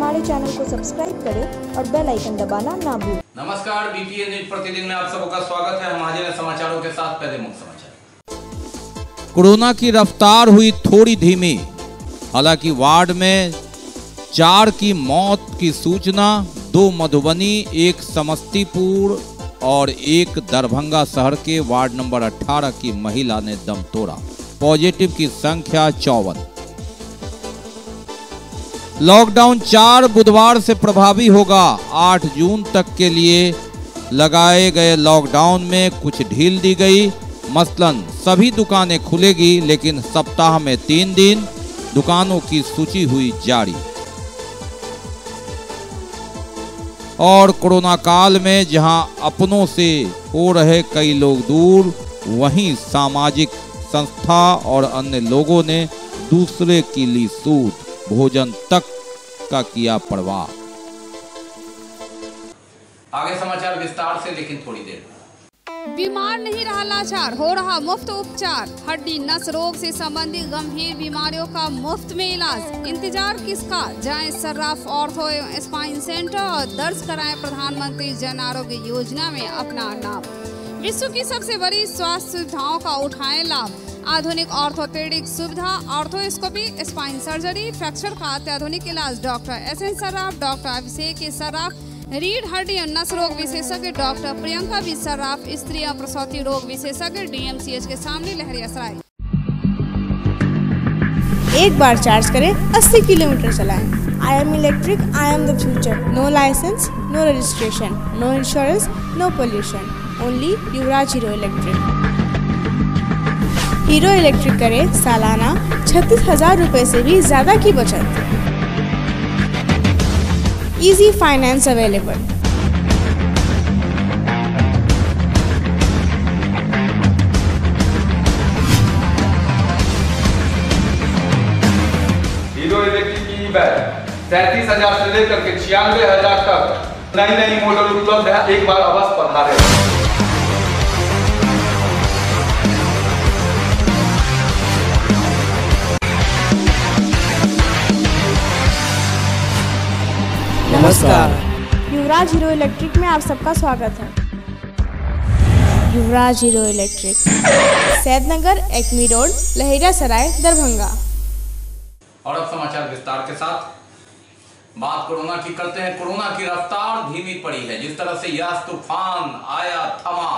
हमारे चैनल को सब्सक्राइब करें और बेल आइकन दबाना ना भूलें। नमस्कार, बीपीएन न्यूज प्रतिदिन में आप सबका स्वागत है। हम हाजिर हैं समाचारों के साथ। पहले मुख्य समाचार। कोरोना की रफ्तार हुई थोड़ी धीमी, हालांकि वार्ड में 4 की मौत की सूचना, 2 मधुबनी, 1 समस्तीपुर और 1 दरभंगा शहर के वार्ड नंबर 18 की महिला ने दम तोड़ा। पॉजिटिव की संख्या 54। लॉकडाउन 4 बुधवार से प्रभावी होगा। 8 जून तक के लिए लगाए गए लॉकडाउन में कुछ ढील दी गई। मसलन सभी दुकानें खुलेगी, लेकिन सप्ताह में 3 दिन। दुकानों की सूची हुई जारी। और कोरोना काल में जहां अपनों से हो रहे कई लोग दूर, वहीं सामाजिक संस्था और अन्य लोगों ने दूसरे की ली सूद, भोजन तक का किया परवाह। आगे समाचार विस्तार से, लेकिन थोड़ी देर। बीमार नहीं रहा लाचार, हो रहा मुफ्त उपचार। हड्डी नस रोग से संबंधित गंभीर बीमारियों का मुफ्त में इलाज। इंतजार किसका, जाएं सर्राफ ऑर्थो एवं स्पाइन सेंटर और दर्ज कराएं प्रधानमंत्री जन आरोग्य योजना में अपना नाम। विश्व की सबसे बड़ी स्वास्थ्य सुविधाओं का उठाएं लाभ। आधुनिक ऑर्थोपेडिक सुविधा, ऑर्थोस्कोपी, स्पाइन सर्जरी, फ्रैक्चर का अत्याधुनिक इलाज। डॉक्टर एसएन सर्राफ, डॉक्टर अभिषेक सर्राफ, रीढ़ हड्डी और नस रोग विशेषज्ञ डॉक्टर प्रियंका बी सर्राफ, स्त्री और प्रसूति रोग विशेषज्ञ डीएमसीएच के सामने लहरियासराय। एक बार चार्ज करें, 80 किलोमीटर चलाएं। I am electric, I am the future. No licence, no registration, no insurance, no pollution. Only Yuvraj hero Electric. Hero Electric करें सालाना 36,000 रुपए से भी ज्यादा की बचत। Easy finance available. Hero Electric की ई-बाइक 37,000 से लेकर के 96,000 तक नई मॉडल उपलब्ध है। एक बार अवश्य पधारें। नमस्कार, युवराज हीरो इलेक्ट्रिक में आप सबका स्वागत है। Yuvraj hero electric, Saidnagar, acme road, Laheriasarai, Darbhanga. और अब समाचार विस्तार के साथ। बात कोरोना की करते हैं। कोरोना की रफ्तार धीमी पड़ी है। जिस तरह से यह तूफान आया, थमा,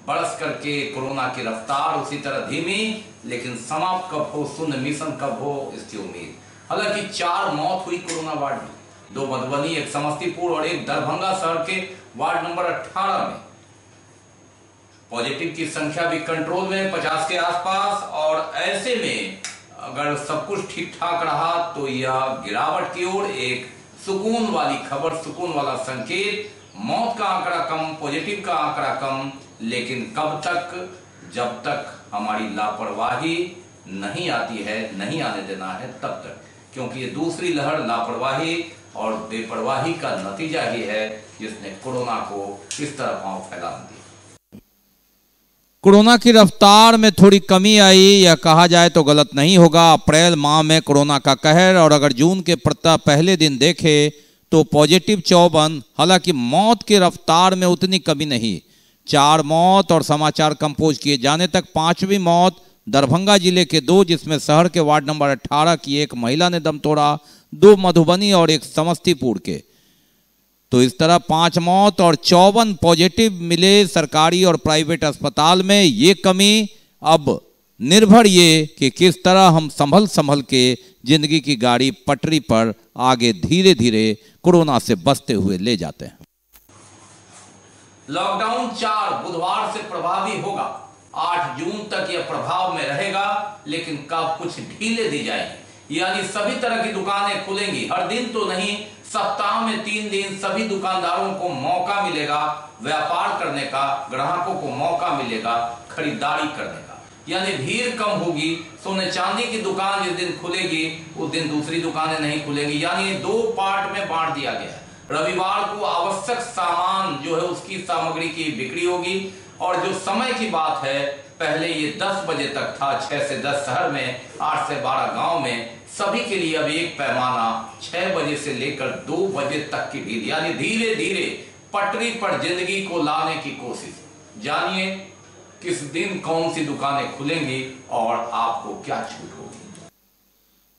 बरस करके कोरोना की रफ्तार उसी तरह धीमी, लेकिन समाप्त कब हो, शून्य मिशन कब हो, इसकी उम्मीद। हालांकि 4 मौत हुई कोरोना वार्ड में, 2 मधुबनी, 1 समस्तीपुर और 1 दरभंगा शहर के वार्ड नंबर 18 में। पॉजिटिव की संख्या भी कंट्रोल में 50 के आसपास। और ऐसे में अगर सब कुछ ठीक ठाक रहा तो यह गिरावट की ओर एक सुकून वाली खबर, सुकून वाला संकेत। मौत का आंकड़ा कम, पॉजिटिव का आंकड़ा कम, लेकिन कब तक? जब तक हमारी लापरवाही नहीं आती है, नहीं आने देना है तब तक, क्योंकि ये दूसरी लहर लापरवाही और बेपरवाही का नतीजा ही है, जिसने कोरोना को इस तरह पांव फैला दिया। कोरोना की रफ्तार में थोड़ी कमी आई, यह कहा जाए तो गलत नहीं होगा। अप्रैल माह में कोरोना का कहर, और अगर जून के पहले दिन देखे तो पॉजिटिव 54। हालांकि मौत की रफ्तार में उतनी कमी नहीं। 4 मौत और समाचार कंपोज किए जाने तक 5वीं मौत दरभंगा जिले के 2, जिसमें शहर के वार्ड नंबर 18 की 1 महिला ने दम तोड़ा, 2 मधुबनी और 1 समस्तीपुर के। तो इस तरह 5 मौत और 54 पॉजिटिव मिले सरकारी और प्राइवेट अस्पताल में। ये कमी अब निर्भर ये कि किस तरह हम संभल के जिंदगी की गाड़ी पटरी पर आगे धीरे धीरे कोरोना से बचते हुए ले जाते हैं। लॉकडाउन 4 बुधवार से प्रभावी होगा। 8 जून तक यह प्रभाव में रहेगा, लेकिन कब कुछ ढीले दी जाएंगी, यानी सभी तरह की दुकानें खुलेंगी। हर दिन तो नहीं, सप्ताह में 3 दिन सभी दुकानदारों को मौका मिलेगा व्यापार करने का, ग्राहकों को मौका मिलेगा खरीदारी करने का, यानी भीड़ कम होगी। सोने चांदी की दुकान जिस दिन खुलेगी उस दिन दूसरी दुकानें नहीं खुलेंगी, यानी 2 पार्ट में बांट दिया गया है। रविवार को आवश्यक सामान जो है उसकी सामग्री की बिक्री होगी, और जो समय की बात है, पहले ये 10 बजे तक था, 6 से 10 शहर में, 8 से 12 गांव में सभी के लिए अब एक पैमाना 6 बजे से लेकर 2 बजे तक की ढील, यानी धीरे धीरे पटरी पर जिंदगी को लाने की कोशिश। जानिए किस दिन कौन सी दुकानें खुलेंगी और आपको क्या छूट होगी।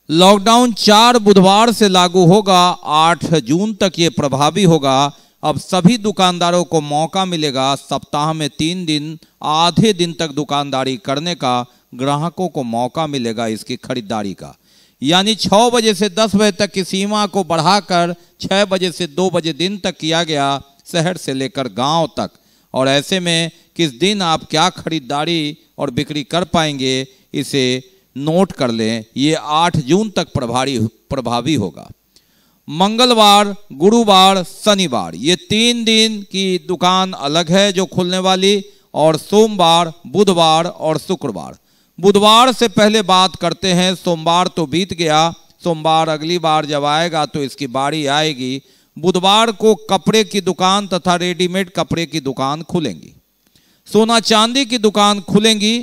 लॉकडाउन 4 बुधवार से लागू होगा, 8 जून तक ये प्रभावी होगा। अब सभी दुकानदारों को मौका मिलेगा सप्ताह में 3 दिन आधे दिन तक दुकानदारी करने का। ग्राहकों को मौका मिलेगा इसकी खरीदारी का, यानी 6 बजे से 10 बजे तक की सीमा को बढ़ाकर 6 बजे से 2 बजे दिन तक किया गया, शहर से लेकर गांव तक। और ऐसे में किस दिन आप क्या खरीदारी और बिक्री कर पाएंगे इसे नोट कर लें। ये 8 जून तक प्रभावी होगा। मंगलवार, गुरुवार, शनिवार ये 3 दिन की दुकान अलग है जो खुलने वाली, और सोमवार, बुधवार और शुक्रवार। बुधवार से पहले बात करते हैं, सोमवार तो बीत गया, सोमवार अगली बार जब आएगा तो इसकी बारी आएगी। बुधवार को कपड़े की दुकान तथा रेडीमेड कपड़े की दुकान खुलेंगी, सोना चांदी की दुकान खुलेंगी,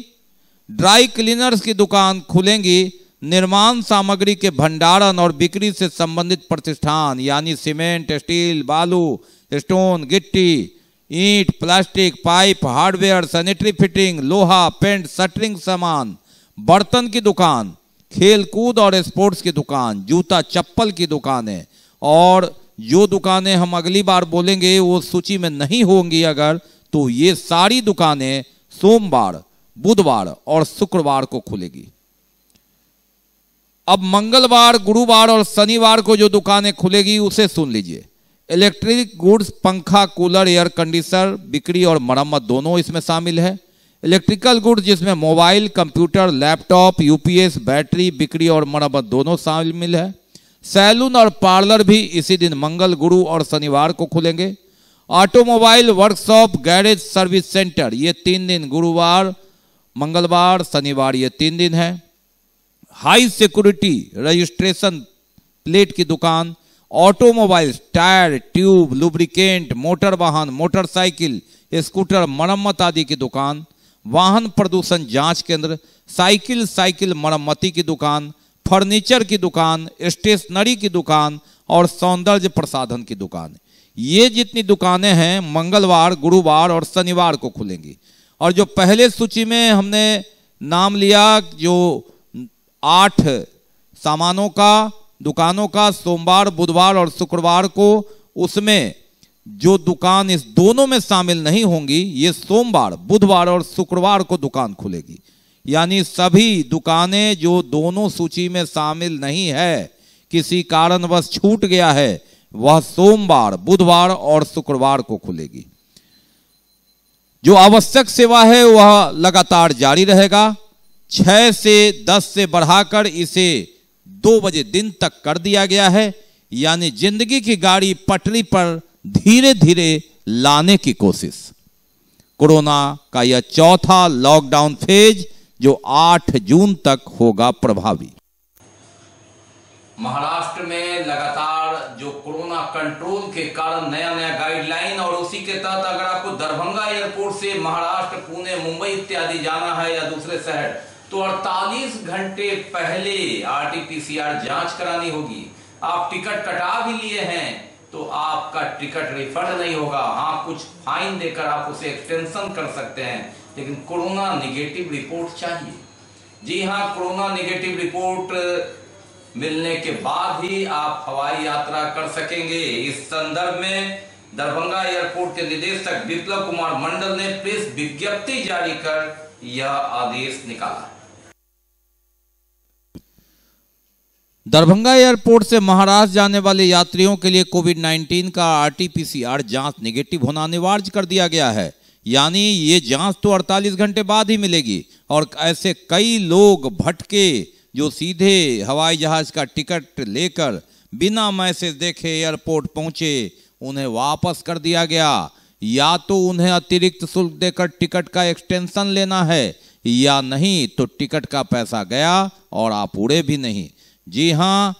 ड्राई क्लीनर्स की दुकान खुलेंगी, निर्माण सामग्री के भंडारण और बिक्री से संबंधित प्रतिष्ठान यानी सीमेंट, स्टील, बालू, स्टोन, गिट्टी, ईंट, plastic, pipe, hardware, sanitary fitting, लोहा, पेंट, शटरिंग सामान, बर्तन की दुकान, खेल कूद और स्पोर्ट्स की दुकान, जूता चप्पल की दुकानें। और जो दुकानें हम अगली बार बोलेंगे वो सूची में नहीं होंगी अगर, तो ये सारी दुकानें सोमवार, बुधवार और शुक्रवार को खुलेगी। अब मंगलवार, गुरुवार और शनिवार को जो दुकानें खुलेगी उसे सुन लीजिए। इलेक्ट्रिक गुड्स, पंखा, कूलर, एयर कंडीशनर बिक्री और मरम्मत दोनों इसमें शामिल है। इलेक्ट्रिकल गुड्स जिसमें mobile, computer, laptop, UPS, battery बिक्री और मरम्मत दोनों शामिल है। सैलून और पार्लर भी इसी दिन मंगल, गुरु और शनिवार को खुलेंगे। Automobile workshop, garage, service centre ये 3 दिन, गुरुवार, मंगलवार, शनिवार ये 3 दिन है। हाई सिक्योरिटी रजिस्ट्रेशन प्लेट की दुकान, automobile, tyre, tube, lubricant, motor वाहन, मोटरसाइकिल, स्कूटर मरम्मत आदि की दुकान, वाहन प्रदूषण जांच केंद्र, साइकिल मरम्मती की दुकान, फर्नीचर की दुकान, स्टेशनरी की दुकान और सौंदर्य प्रसाधन की दुकान। ये जितनी दुकानें हैं मंगलवार, गुरुवार और शनिवार को खुलेंगी। और जो पहले सूची में हमने नाम लिया जो 8 सामानों का, दुकानों का, सोमवार, बुधवार और शुक्रवार को, उसमें जो दुकान इस दोनों में शामिल नहीं होंगी ये सोमवार, बुधवार और शुक्रवार को दुकान खुलेगी। यानी सभी दुकानें जो दोनों सूची में शामिल नहीं है, किसी कारणवश छूट गया है, वह सोमवार, बुधवार और शुक्रवार को खुलेगी। जो आवश्यक सेवा है वह लगातार जारी रहेगा। 6 से 10 से बढ़ाकर इसे 2 बजे दिन तक कर दिया गया है, यानी जिंदगी की गाड़ी पटरी पर धीरे धीरे लाने की कोशिश। कोरोना का यह चौथा लॉकडाउन फेज जो 8 जून तक होगा प्रभावी। महाराष्ट्र में लगातार जो कोरोना कंट्रोल के कारण नया नया गाइडलाइन, और उसी के तहत अगर आपको दरभंगा एयरपोर्ट से महाराष्ट्र, पुणे, मुंबई इत्यादि जाना है या दूसरे शहर, तो 48 घंटे पहले RT-PCR जांच करानी होगी। आप टिकट कटा भी लिए हैं तो आपका टिकट रिफंड नहीं होगा। हाँ, कुछ फाइन देकर आप उसे एक्सटेंशन कर सकते हैं, लेकिन कोरोना निगेटिव रिपोर्ट चाहिए। जी हाँ, कोरोना निगेटिव रिपोर्ट मिलने के बाद ही आप हवाई यात्रा कर सकेंगे। इस संदर्भ में दरभंगा एयरपोर्ट के निदेशक विप्लव कुमार मंडल ने प्रेस विज्ञप्ति जारी कर यह आदेश निकाला। दरभंगा एयरपोर्ट से महाराष्ट्र जाने वाले यात्रियों के लिए कोविड-19 का RT-PCR जांच निगेटिव होना अनिवार्य कर दिया गया है। यानी ये जांच तो 48 घंटे बाद ही मिलेगी। और ऐसे कई लोग भटके जो सीधे हवाई जहाज का टिकट लेकर बिना मैसेज देखे एयरपोर्ट पहुंचे, उन्हें वापस कर दिया गया। या तो उन्हें अतिरिक्त शुल्क देकर टिकट का एक्सटेंशन लेना है, या नहीं तो टिकट का पैसा गया और आप उड़े भी नहीं। जी हाँ,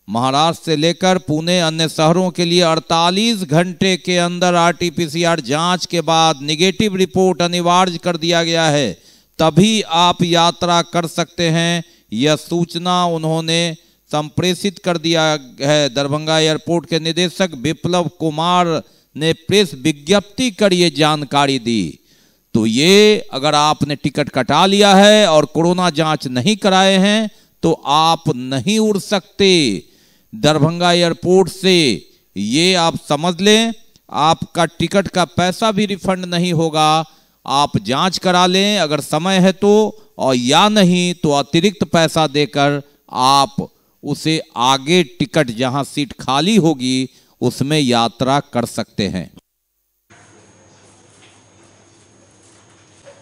महाराष्ट्र से लेकर पुणे अन्य शहरों के लिए 48 घंटे के अंदर RT-PCR जांच के बाद निगेटिव रिपोर्ट अनिवार्य कर दिया गया है, तभी आप यात्रा कर सकते हैं। यह सूचना उन्होंने संप्रेषित कर दिया है। दरभंगा एयरपोर्ट के निदेशक विप्लव कुमार ने प्रेस विज्ञप्ति कर ये जानकारी दी। तो ये अगर आपने टिकट कटा लिया है और कोरोना जांच नहीं कराए हैं तो आप नहीं उड़ सकते दरभंगा एयरपोर्ट से, ये आप समझ लें। आपका टिकट का पैसा भी रिफंड नहीं होगा। आप जांच करा लें अगर समय है तो, और या नहीं तो अतिरिक्त पैसा देकर आप उसे आगे टिकट जहां सीट खाली होगी उसमें यात्रा कर सकते हैं।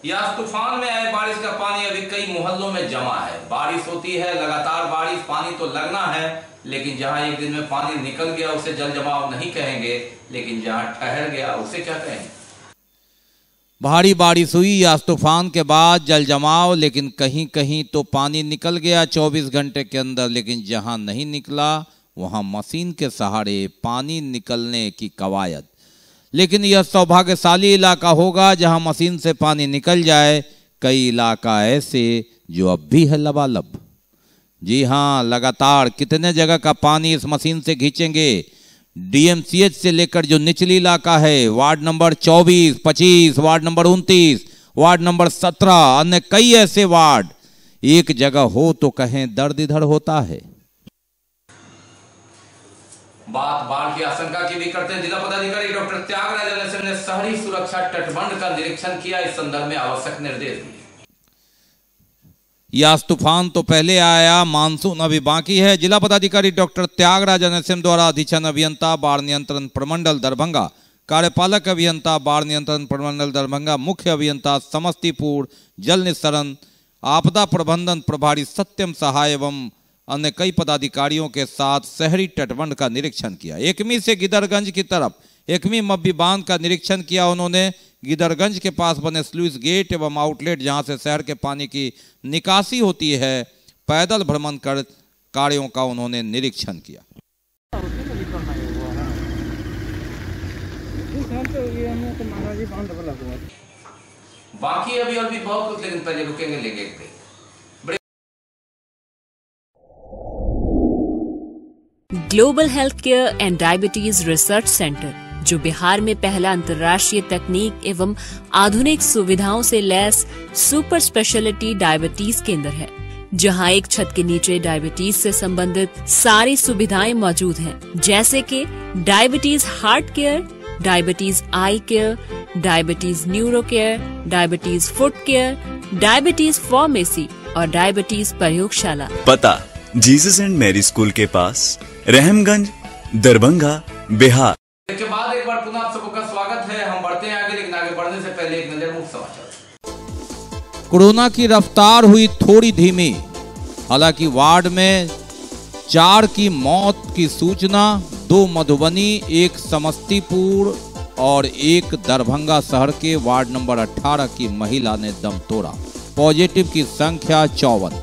यास तूफान में आए बारिश का पानी अभी कई मोहल्लों में जमा है। बारिश होती है लगातार, बारिश, पानी तो लगना है, लेकिन जहां एक दिन में पानी निकल गया उसे जल जमाव नहीं कहेंगे, लेकिन जहां ठहर गया उसे क्या कहेंगे। भारी बारिश हुई यास तूफान के बाद जल जमाव, लेकिन कहीं कहीं तो पानी निकल गया 24 घंटे के अंदर, लेकिन जहां नहीं निकला वहां मशीन के सहारे पानी निकलने की कवायद। लेकिन यह सौभाग्यशाली इलाका होगा जहां मशीन से पानी निकल जाए। कई इलाका ऐसे जो अब भी है लबालब। जी हां, लगातार कितने जगह का पानी इस मशीन से खींचेंगे। डीएमसीएच से लेकर जो निचली इलाका है, ward number 24, 25, ward number 29, ward number 17, अन्य कई ऐसे वार्ड, एक जगह हो तो कहें दर्द इधर होता है। बात बाढ़ की आशंका की भी करते हैं। जिला पदाधिकारी डॉक्टर त्यागराजन एसएम ने शहरी सुरक्षा तटबंध का निरीक्षण किया। इस संदर्भ में आवश्यक निर्देश दिए। यास तूफान तो पहले आया, मानसून अभी बाकी है। जिला पदाधिकारी डॉक्टर त्यागराजन एसएम द्वारा अधीक्षण अभियंता बाढ़ नियंत्रण प्रमंडल दरभंगा, कार्यपालक अभियंता बाढ़ नियंत्रण प्रमंडल दरभंगा, मुख्य अभियंता समस्तीपुर, जल निस्सरण आपदा प्रबंधन प्रभारी सत्यम सहाय एवं अन्य कई पदाधिकारियों के साथ शहरी तटबंध का निरीक्षण किया। एकमी से गिदरगंज की तरफ एकमी मब्बी बांध का निरीक्षण किया उन्होंने। गिदरगंज के पास बने स्लूइस गेट एवं आउटलेट जहां से शहर के पानी की निकासी होती है, पैदल भ्रमण कर कार्यों का उन्होंने निरीक्षण किया। बाकी अभी और भी बहुत कुछ, लेकिन पहले रुकेंगे, लेंगे एक break. Global health care and diabetes research centre, जो बिहार में पहला अंतर्राष्ट्रीय तकनीक एवं आधुनिक सुविधाओं से लैस सुपर स्पेशलिटी डायबिटीज केंद्र है, जहां एक छत के नीचे डायबिटीज से संबंधित सारी सुविधाएं मौजूद हैं, जैसे कि diabetes heart care, diabetes eye care, diabetes neuro care, diabetes foot care, diabetes pharmacy और डायबिटीज प्रयोगशाला। पता जीसस एंड मैरी स्कूल के पास, रहमगंज, दरभंगा, बिहार। इसके बाद एक बार पुनः आप सबका स्वागत है। हम बढ़ते हैं आगे, लेकिन आगे बढ़ने से पहले एक नजर मुख्य समाचार। कोरोना की रफ्तार हुई थोड़ी धीमी। हालांकि वार्ड में 4 की मौत की सूचना, 2 मधुबनी, 1 समस्तीपुर और 1 दरभंगा शहर के वार्ड नंबर 18 की महिला ने दम तोड़ा। पॉजिटिव की संख्या 54।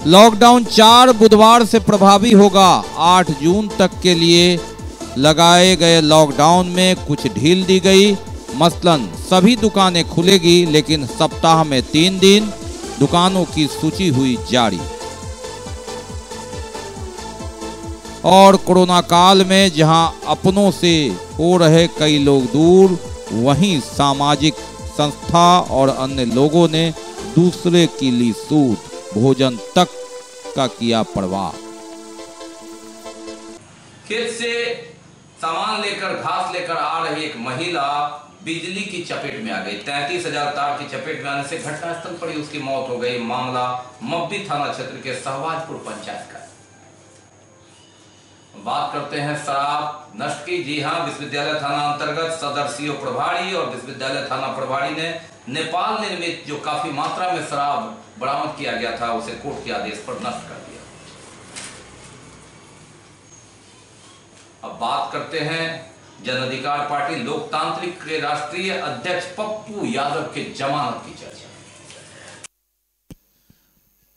लॉकडाउन 4 बुधवार से प्रभावी होगा। 8 जून तक के लिए लगाए गए लॉकडाउन में कुछ ढील दी गई। मसलन सभी दुकानें खुलेगी, लेकिन सप्ताह में 3 दिन। दुकानों की सूची हुई जारी। और कोरोना काल में जहां अपनों से हो रहे कई लोग दूर, वहीं सामाजिक संस्था और अन्य लोगों ने दूसरे की ली सूद, भोजन तक का किया परवाह। खेत से सामान लेकर, घास लेकर आ रही एक महिला बिजली की चपेट में आ गई। 33,000 तार की चपेट में आने से घटनास्थल पर ही उसकी मौत हो गई। मामला मब्बी थाना क्षेत्र के सहवाजपुर पंचायत का। बात करते हैं शराब नष्ट की। जी हां, विश्वविद्यालय थाना अंतर्गत सदर सीओ प्रभारी और विश्वविद्यालय थाना प्रभारी ने नेपाल निर्मित जो काफी मात्रा में शराब बरामद किया गया था, उसे कोर्ट के आदेश पर नष्ट कर दिया। अब बात करते हैं जन अधिकार पार्टी लोकतांत्रिक के राष्ट्रीय अध्यक्ष पप्पू यादव के जमानत की चर्चा।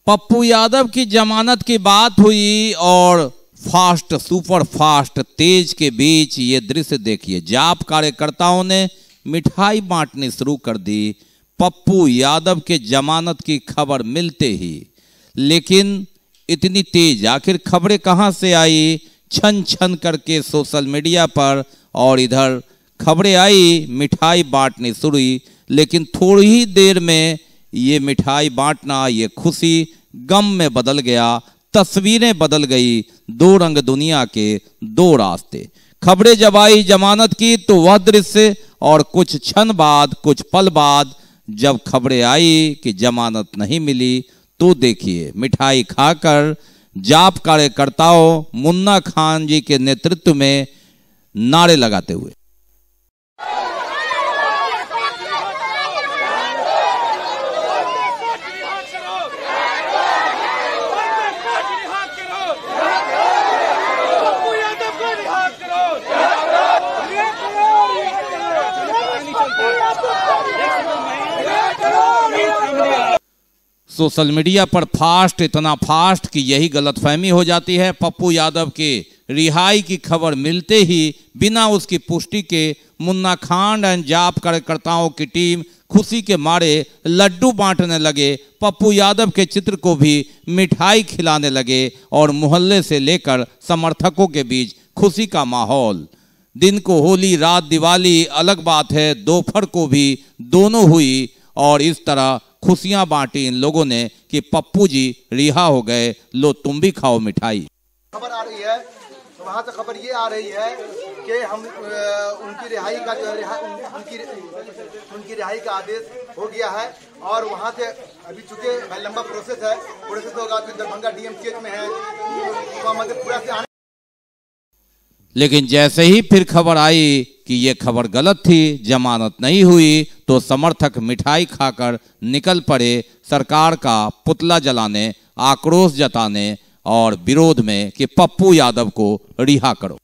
पप्पू यादव की जमानत की बात हुई और फास्ट, सुपर फास्ट, तेज के बीच ये दृश्य देखिए। जाप कार्यकर्ताओं ने मिठाई बांटनी शुरू कर दी। पप्पू यादव के जमानत की खबर मिलते ही, लेकिन इतनी तेज आखिर खबरें कहां से आई? छन छन करके सोशल मीडिया पर, और इधर खबरें आई मिठाई बांटनी शुरू हुई, लेकिन थोड़ी ही देर में ये मिठाई बांटना, ये खुशी गम में बदल गया, तस्वीरें बदल गई, दो रंग दुनिया के दो रास्ते। खबरें जब आई जमानत की तो वह दृश्य, और कुछ क्षण बाद, कुछ पल बाद जब खबरें आई कि जमानत नहीं मिली, तो देखिए मिठाई खाकर जाप कार्यकर्ताओं मुन्ना खान जी के नेतृत्व में नारे लगाते हुए। सोशल मीडिया पर फास्ट, इतना फास्ट कि यही गलतफहमी हो जाती है। पप्पू यादव के रिहाई की खबर मिलते ही बिना उसकी पुष्टि के मुन्ना खान एंड जाप कार्यकर्ताओं की टीम खुशी के मारे लड्डू बांटने लगे, पप्पू यादव के चित्र को भी मिठाई खिलाने लगे, और मोहल्ले से लेकर समर्थकों के बीच खुशी का माहौल। दिन को होली, रात दिवाली अलग बात है, दोपहर को भी दोनों हुई, और इस तरह खुशियां बांटी इन लोगों ने कि पप्पू जी रिहा हो गए, लो तुम भी खाओ मिठाई। खबर आ रही है, वहाँ से खबर ये आ रही है कि हम उनकी रिहाई का उनकी रिहाई का आदेश हो गया है, और वहाँ से अभी चूंकि लंबा प्रोसेस होगा, तो दरभंगा डीएमसीएच में है, तो मधेपुरा से आने। लेकिन जैसे ही फिर खबर आई कि ये खबर गलत थी, जमानत नहीं हुई, तो समर्थक मिठाई खाकर निकल पड़े सरकार का पुतला जलाने, आक्रोश जताने और विरोध में कि पप्पू यादव को रिहा करो।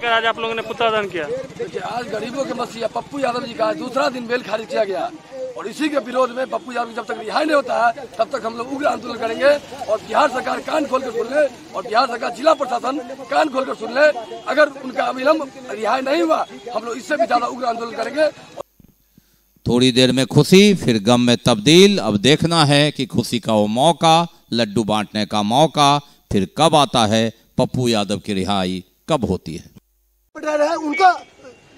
आज आप लोगों ने पुतलादान किया। देखिए, आज गरीबों के मसीहा पप्पू यादव जी का दूसरा दिन बेल खारिज किया गया, और इसी के विरोध में पप्पू यादव जब तक रिहाई नहीं होता है तब तक हम लोग उग्र आंदोलन करेंगे। और बिहार सरकार कान खोलकर सुन ले, और बिहार सरकार जिला प्रशासन कान खोलकर सुन ले, अगर उनका अविलंब रिहाई नहीं हुआ हम लोग इससे भी ज्यादा उग्र आंदोलन करेंगे। थोड़ी देर में खुशी, फिर गम में तब्दील। अब देखना है कि खुशी का वो मौका, लड्डू बांटने का मौका फिर कब आता है, पप्पू यादव की रिहाई कब होती है। है उनका,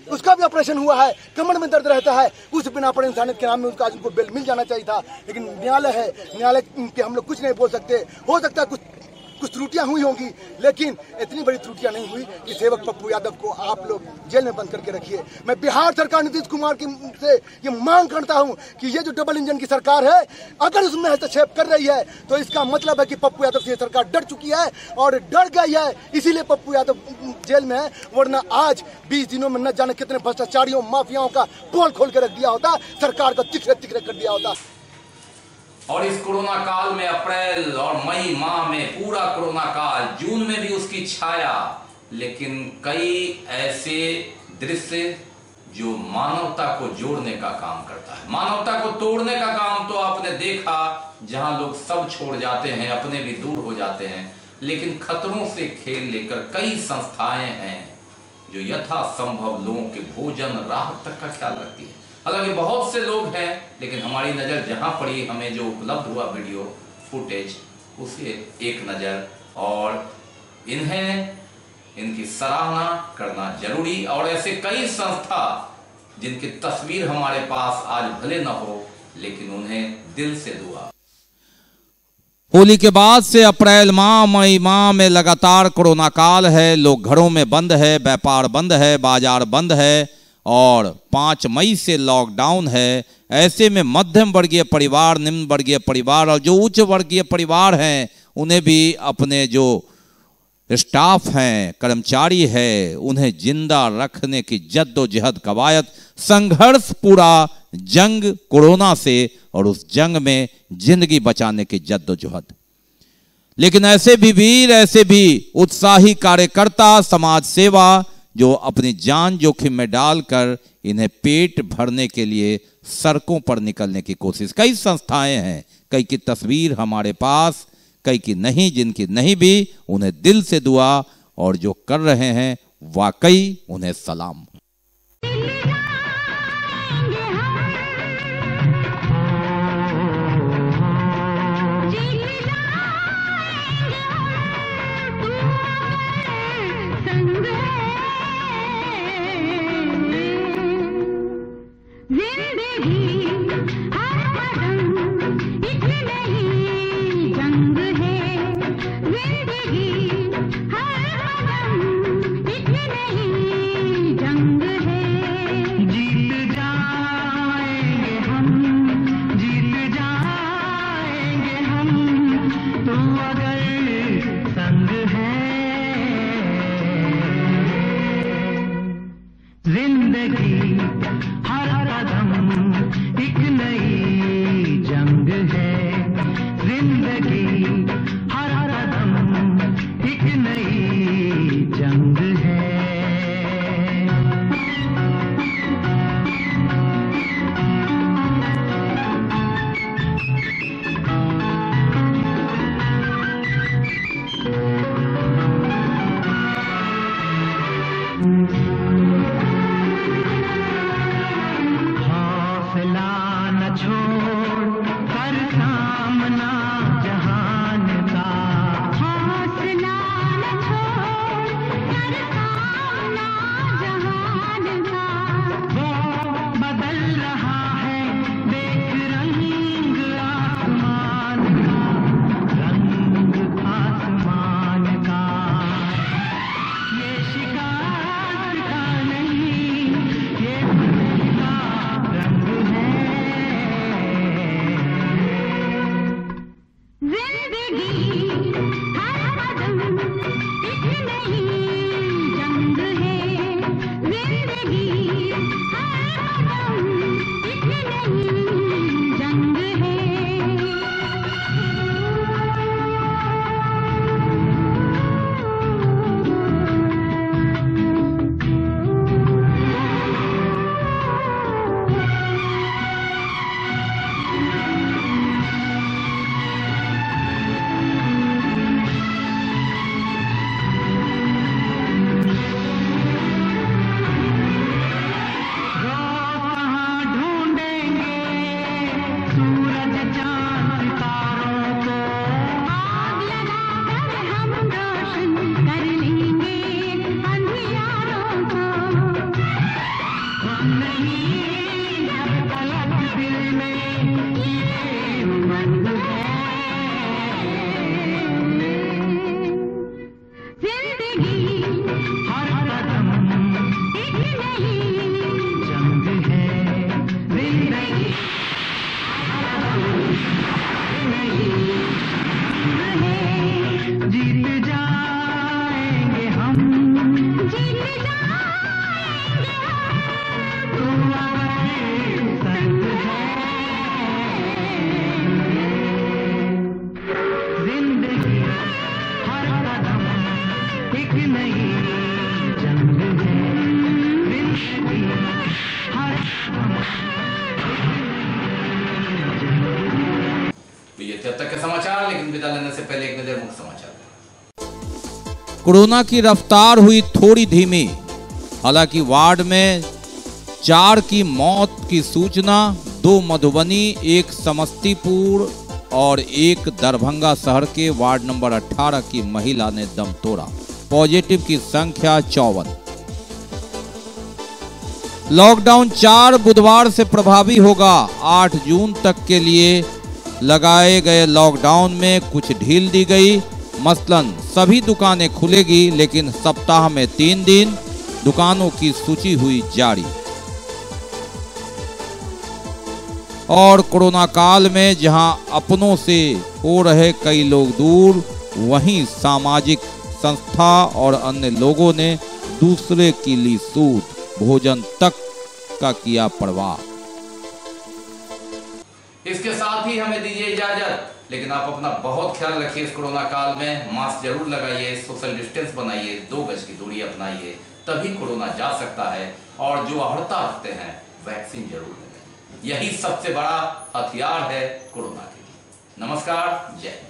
उसका भी ऑपरेशन हुआ है, कमर में दर्द रहता है, उस बिना पर इंसानियत के नाम में उसका आज उनको बेल मिल जाना चाहिए था, लेकिन न्यायालय है, न्यायालय के हम लोग कुछ नहीं बोल सकते। हो सकता है कुछ त्रुटियां हुई होंगी, लेकिन इतनी बड़ी त्रुटियां नहीं हुई कि सेवक पप्पू यादव को आप लोग जेल में बंद करके रखिए। मैं बिहार सरकार नीतीश कुमार की से ये मांग करता हूं कि ये जो डबल इंजन की सरकार है, अगर उसमें हस्तक्षेप कर रही है तो इसका मतलब है कि पप्पू यादव से सरकार डर चुकी है और डर गई है, इसीलिए पप्पू यादव जेल में है। वरना आज 20 दिनों में न जाने कितने भ्रष्टाचारियों, माफियाओं का पोल खोल के रख दिया होता, सरकार को तिखरे तिखरे कर दिया होता। और इस कोरोना काल में अप्रैल और मई माह में पूरा कोरोना काल, जून में भी उसकी छाया, लेकिन कई ऐसे दृश्य जो मानवता को जोड़ने का काम करता है। मानवता को तोड़ने का काम तो आपने देखा, जहां लोग सब छोड़ जाते हैं, अपने भी दूर हो जाते हैं, लेकिन खतरों से खेल लेकर कई संस्थाएं हैं जो यथासंभव लोगों के भोजन, राहत तक का ख्याल रखती है। हालांकि बहुत से लोग हैं, लेकिन हमारी नजर जहां पड़ी, हमें जो उपलब्ध हुआ वीडियो फुटेज, उसे एक नजर, और इनकी सराहना करना जरूरी। और ऐसे कई संस्था जिनकी तस्वीर हमारे पास आज भले न हो, लेकिन उन्हें दिल से दुआ। होली के बाद से अप्रैल माह, मई माह में लगातार कोरोना काल है, लोग घरों में बंद है, व्यापार बंद है, बाजार बंद है, और 5 मई से लॉकडाउन है। ऐसे में मध्यम वर्गीय परिवार, निम्न वर्गीय परिवार और जो उच्च वर्गीय परिवार हैं, उन्हें भी अपने जो स्टाफ हैं, कर्मचारी है, उन्हें जिंदा रखने की जद्दोजहद, कवायद, संघर्ष, पूरा जंग कोरोना से, और उस जंग में जिंदगी बचाने की जद्दोजहद। लेकिन ऐसे भी वीर, ऐसे भी उत्साही कार्यकर्ता, समाज सेवा जो अपनी जान जोखिम में डालकर इन्हें पेट भरने के लिए सड़कों पर निकलने की कोशिश। कई संस्थाएं हैं, कई की तस्वीर हमारे पास, कई की नहीं, जिनकी नहीं भी उन्हें दिल से दुआ, और जो कर रहे हैं वाकई उन्हें सलाम। समाचार, लेकिन विदा लेने से पहले एक नजर मुख्य समाचार। कोरोना की रफ्तार हुई थोड़ी धीमी, हालांकि वार्ड में 4 की मौत की सूचना, 2 मधुबनी, 1 समस्तीपुर और 1 दरभंगा शहर के वार्ड नंबर 18 की महिला ने दम तोड़ा। पॉजिटिव की संख्या 54। लॉकडाउन 4 बुधवार से प्रभावी होगा। 8 जून तक के लिए लगाए गए लॉकडाउन में कुछ ढील दी गई। मसलन सभी दुकानें खुलेगी, लेकिन सप्ताह में 3 दिन। दुकानों की सूची हुई जारी। और कोरोना काल में जहां अपनों से हो रहे कई लोग दूर, वहीं सामाजिक संस्था और अन्य लोगों ने दूसरे की ली सूद, भोजन तक का किया परवाह। इसके साथ ही हमें दीजिए इजाजत, लेकिन आप अपना बहुत ख्याल रखिए इस कोरोना काल में। मास्क जरूर लगाइए, सोशल डिस्टेंस बनाइए, 2 गज की दूरी अपनाइए, तभी कोरोना जा सकता है। और जो अहर्ता रखते हैं वैक्सीन जरूर लें, यही सबसे बड़ा हथियार है कोरोना के लिए। नमस्कार, जय।